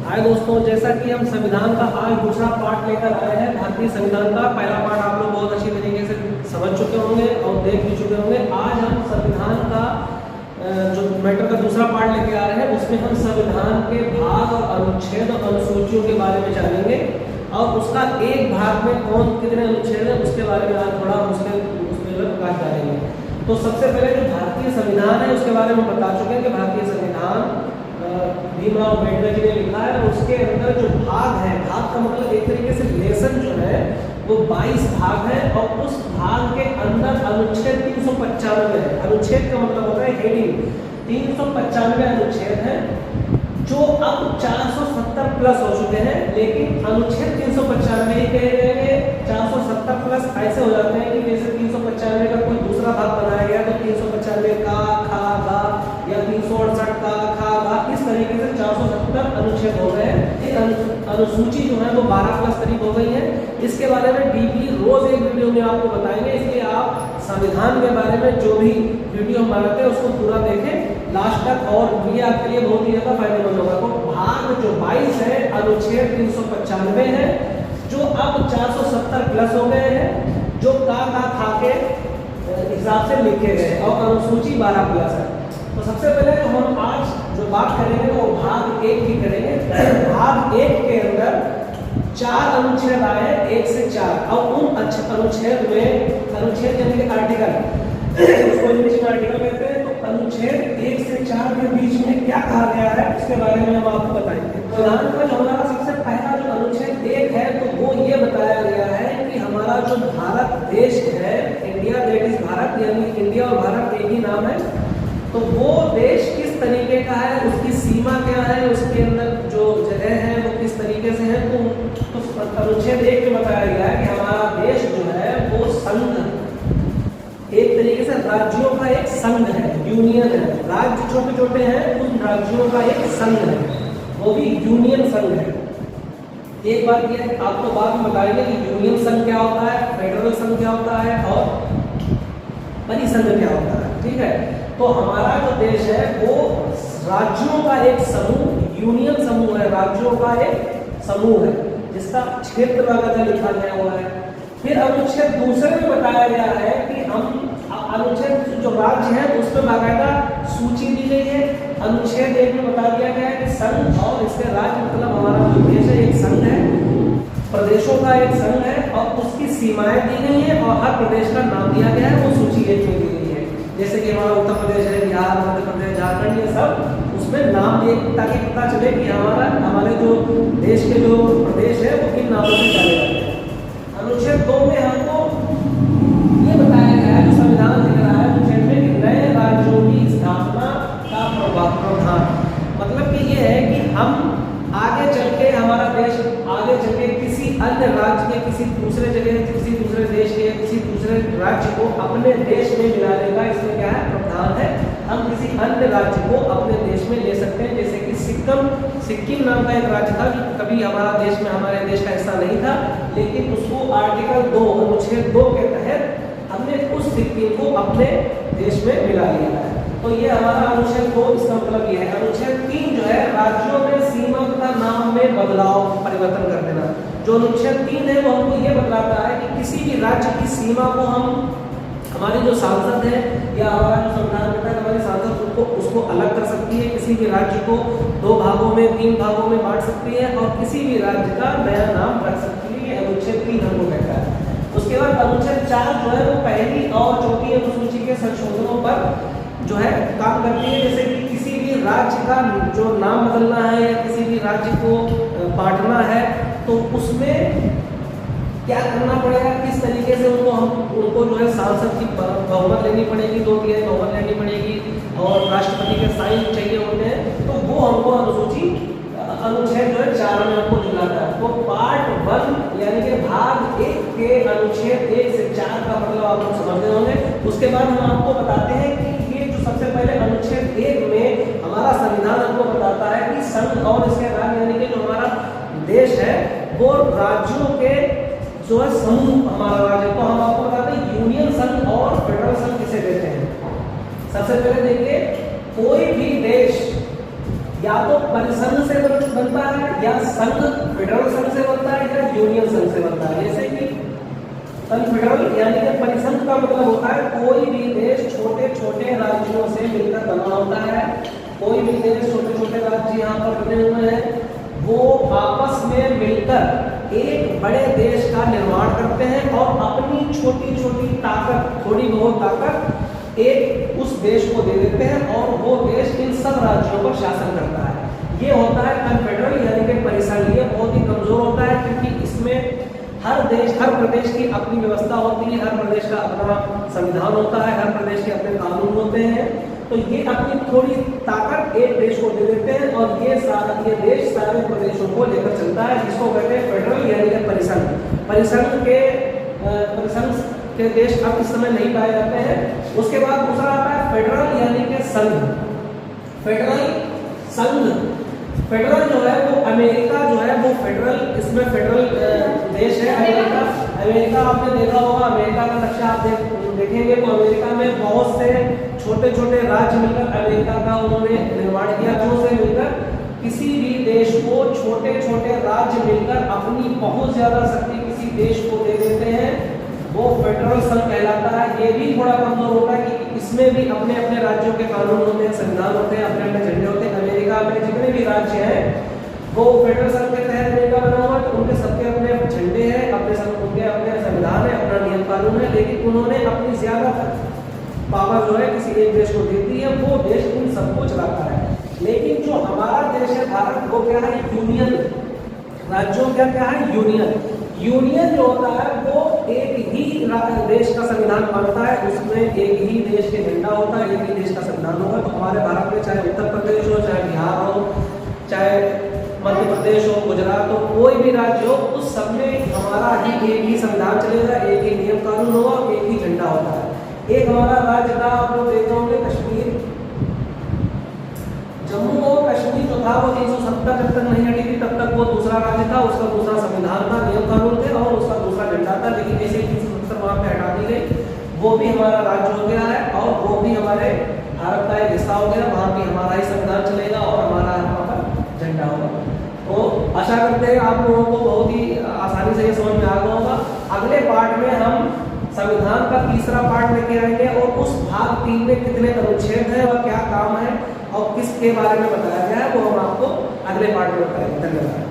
हाय दोस्तों, जैसा कि हम संविधान का आज दूसरा पार्ट लेकर आए हैं। भारतीय संविधान का पहला पार्ट आप लोग बहुत अच्छी तरीके से समझ चुके होंगे और देख भी चुके होंगे। आज हम संविधान का जो मैटर का दूसरा पार्ट लेके आ रहे हैं, उसमें हम संविधान के भाग और अनुच्छेद और अनुसूचियों के बारे में जानेंगे और उसका एक भाग में कौन कितने अनुच्छेद है उसके बारे में आज थोड़ा उसमें प्रकाश डालेंगे। तो सबसे पहले जो भारतीय संविधान है उसके बारे में बता चुके हैं कि भारतीय संविधान भीमराव अम्बेडकर जी ने लिखा है। और उसके अंदर जो भाग है, भाग का मतलब एक तरीके से लेसन जो है वो 22 भाग है और उस भाग के अंदर अनुच्छेद 395 है। अनुच्छेद का मतलब होता है हेडिंग। 395 अनुच्छेद है जो अब 470 प्लस हो चुके हैं, लेकिन अनुच्छेद 395 ही कहे गए। 470 प्लस ऐसे हो जाते हैं कि जैसे 395 का कोई दूसरा भाग बनाया गया तो 395 का खा गा या 368 का खा गा, इस तरीके से 470 अनुच्छेद हो गए। अनुसूची जो है वो 12 प्लस करीब हो गई है। इसके बारे में डीपली रोज एक वीडियो में आपको बताएंगे, इसलिए आप संविधान के बारे में जो भी वीडियो हम बनाते हैं उसको पूरा देखें लास्ट तक, और ये आपके लिए बहुत ही ज्यादा फायदेमंद होगा। तो भाग जो 22 है अनुच्छेद 395 है जो अब 470 प्लस हो गए हैं, जो का खा के हिसाब से लिखे गए और अनुसूची 12 प्लस है। तो सबसे पहले तो हम आज जो बात करेंगे वो भाग 1 की करेंगे। भाग 1 के अंदर 4 अनुच्छेद आए 1 से 4 और उन अनुच्छेद में अनुच्छेद यानी कि आर्टिकल उसको इंग्लिश में आर्टिकल कहते हैं। तो अनुच्छेद 1 से 4 के बीच में क्या कहा गया है उसके बारे में हम आपको बताएंगे। संविधान का जो हमारा सबसे पहला जो अनुच्छेद 1 है तो वो ये बताया गया है कि हमारा जो भारत देश है, इंडिया दैट इज भारत, यानी इंडिया और भारत एक ही नाम है। तो वो देश किस तरीके का है, उसकी सीमा क्या है, उसके अंदर जो जगह है वो किस तरीके से है। तो अनुच्छेद 1 में बताया गया है कि हमारा देश जो है वो संघ, एक तरीके से राज्यों का एक संघ है, यूनियन है। राज्य छोटे छोटे हैं, उन राज्यों का एक संघ है, वो भी यूनियन संघ है। एक बात यह है आपको बाद में बताएंगे कि यूनियन संघ क्या होता है, फेडरल संघ क्या होता है और परिसंघ क्या होता है, ठीक है। तो हमारा जो देश है वो राज्यों का एक समूह, यूनियन समूह है, राज्यों का एक समूह है जिसका क्षेत्र वगैरह लिखा गया हुआ है। फिर अनुच्छेद दूसरे में बताया गया है कि हम अनुच्छेद जो राज्य है उसमें बाकायदा सूची दी गई है। अनुच्छेद 1 में बता दिया गया है कि संघ और इसके राज्य मतलब हमारा जो देश है एक संघ है, प्रदेशों का एक संघ है और उसकी सीमाएं दी गई है और हर प्रदेश का नाम दिया गया है, वो सूची 1 में दी गई है। जैसे कि हमारा उत्तर प्रदेश है, बिहार, मध्य प्रदेश, झारखंड, ये सब उसमें नाम दिए ताकि पता चले कि हमारे जो देश के जो प्रदेश है वो किन नामों से जाने जाते हैं। अनुच्छेद 2 में हमको ये बताया गया है, जो संविधान लिख रहा है अनुच्छेद में, कि नए राज्यों की स्थापना का प्रावधान। मतलब कि ये है कि हम आगे चल के हमारा देश आगे चल के किसी अन्य राज्य के किसी दूसरे जगह, किसी दूसरे देश के किसी दूसरे राज्य को अपने देश में मिलाने का इसमें क्या है प्रावधान है। हम किसी अन्य राज्य को अपने देश में ले सकते हैं। जैसे कि सिक्किम नाम का एक राज्य था जो कभी हमारे देश का हिस्सा नहीं था, लेकिन उसको आर्टिकल 2 अनुच्छेद 2 के तहत हमने उस सिक्किम को अपने देश में मिला लिया है। तो ये हमारा अनुच्छेद 2, इसका मतलब ये है। अनुच्छेद 3 जो है राज्यों में सीमा तथा नाम में बदलाव परिवर्तन कर देना। जो अनुच्छेद 3 है वो हमको ये बतलाता है कि किसी भी राज्य की सीमा को हम, हमारी जो सांसद है या हमारा जो संविधान के तहत हमारी सांसद उसको अलग कर सकती है, किसी भी राज्य को 2 भागों में 3 भागों में बांट सकती है और किसी भी राज्य का नया नाम रख सकती है। ये अनुच्छेद 3 हमको कहता है। उसके बाद अनुच्छेद 4 जो है वो पहली और चौथी अनुसूची के संशोधनों पर जो है काम करती है। जैसे कि किसी भी राज्य का जो नाम बदलना है या किसी भी राज्य को बांटना है तो उसमें क्या करना पड़ेगा, किस तरीके से उनको जो है सांसद की बहुमत लेनी पड़ेगी, 2/3 बहुमत लेनी पड़ेगी और राष्ट्रपति के साइन चाहिए होते हैं। तो वो हमको अनुच्छेद जो है 4 में हमको दिलाता है। तो पार्ट 1 यानी कि भाग 1 के अनुच्छेद 1 से 4 का मतलब आप लोग समझते होंगे। उसके बाद हम आपको बताते हैं कि ये जो सबसे पहले अनुच्छेद 1 में हमारा संविधान हमको बताता है कि संघ और इसके राज्य यानी कि जो हमारा देश है वो राज्यों के जो है समूह हमारा राज्य, तो हम आपको बताते हैं यूनियन संघ और फेडरल संघ किसे कहते हैं। सबसे पहले देखिए, कोई भी देश या तो परिसंघ से बनता है या संघ फेडरल संघ से बनता है या यूनियन संघ से बनता है। जैसे कि कन्फेडरल यानी कि परिसंघ का मतलब होता है कोई भी देश छोटे छोटे राज्यों से मिलकर बना होता है। कोई भी देश छोटे छोटे राज्य यहाँ पर बने हुए हैं, वो आपस में मिलकर एक बड़े देश का निर्माण करते हैं और अपनी छोटी छोटी ताकत, थोड़ी बहुत ताकत एक उस देश को दे देते हैं और वो देश इन सब राज्यों पर शासन करता है। ये होता है कन्फेडरल यानी कि परिसंघ। ये बहुत ही कमजोर होता है क्योंकि इसमें हर देश, हर प्रदेश की अपनी व्यवस्था होती है, हर प्रदेश का अपना संविधान होता है, हर प्रदेश के अपने कानून होते हैं। तो ये अपनी थोड़ी ताकत एक देश को दे देते हैं और ये देश सारे प्रदेशों को लेकर चलता है, जिसको कहते हैं फेडरल यानी कि परिसंघ। परिसंघ के देश अब इस समय नहीं पाए जाते हैं। उसके बाद दूसरा आता है फेडरल यानी कि संघ। फेडरल संघ, फेडरल जो है वो अमेरिका जो है वो फेडरल, इसमें फेडरल देश है अमेरिका। अमेरिका आपने देखा होगा, अमेरिका का नक्शा आप देखेंगे तो अमेरिका में बहुत से छोटे छोटे राज्य मिलकर अमेरिका का उन्होंने निर्माण किया, जो से मिलकर किसी भी देश को छोटे छोटे राज्य मिलकर अपनी बहुत ज्यादा शक्ति किसी देश को दे देते हैं, वो फेडरल संघ कहलाता है। ये भी थोड़ा कमजोर होता है कि इसमें भी अपने अपने राज्यों के कानून होते हैं, संविधान होते हैं, अपने अपने झंडे होते हैं। अमेरिका में जितने भी राज्य हैं वो फेडरल संघ के तहत अमेरिका बना हुआ है, तो उनके सबके अपने झंडे हैं, उनके अपने संविधान है, अपना नियम कानून है, लेकिन उन्होंने अपनी ज्यादातर पावर जो है किसी एक देश को दे दी है, वो देश इन सबको चलाता है। लेकिन जो हमारा देश है भारत, वो क्या है? यूनियन। राज्यों क्या क्या है? यूनियन। यूनियन जो होता है वो एक ही देश का संविधान मानता है, उसमें एक ही देश के झंडा होता है, एक ही देश का संविधान होगा। तो हमारे भारत में चाहे उत्तर प्रदेश हो, चाहे बिहार हो, चाहे मध्य प्रदेश हो, गुजरात हो, कोई भी राज्य हो, उस सब में हमारा ही एक ही संविधान चलेगा, एक ही नियम कानून होगा, एक ही झंडा होता है। एक हमारा राज्य था, आप लोग देख होंगे, कश्मीर। जम्मू और कश्मीर जो था वो 370 जब तक नहीं हटी थी तब तक वो दूसरा राज्य था, उसका दूसरा संविधान था, नियम कानून थे और उसका दूसरा झंडा था। लेकिन जैसे 370 वहां पे हटा दी गई, वो भी हमारा राज्य हो गया है और वो भी हमारे भारत का एक हिस्सा हो गया। वहां भी हमारा ही संविधान चलेगा और हमारा वहां पर झंडा होगा। तो आशा करते हैं आप लोगों को बहुत ही आसानी से ये समझ में आ गया होगा। अगले पार्ट में हम संविधान का तीसरा पार्ट लेके आएंगे और उस भाग 3 में कितने अनुच्छेद हैं और क्या काम है और किसके बारे में बताया गया है, वो हम आपको अगले पार्ट में बताएंगे। धन्यवाद।